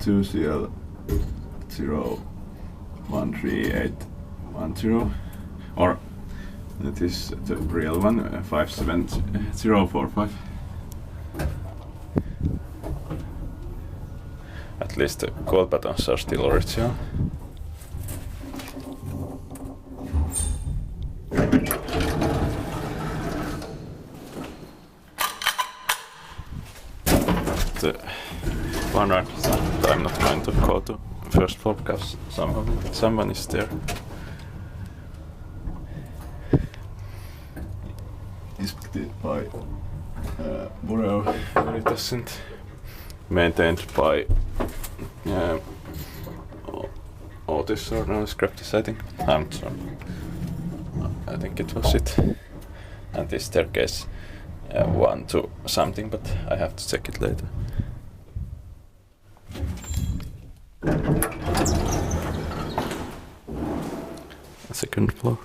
2CL01310, or that is the real one, 57045. At least the call buttons are still original. The one artist I'm not going to go to first floor because someone is there. Inspected by Bureau Veritas and maintained by Otis or no, Scraptis, I think. I'm sorry. I think it was it. And this staircase 1 to something, but I have to check it later. Second floor.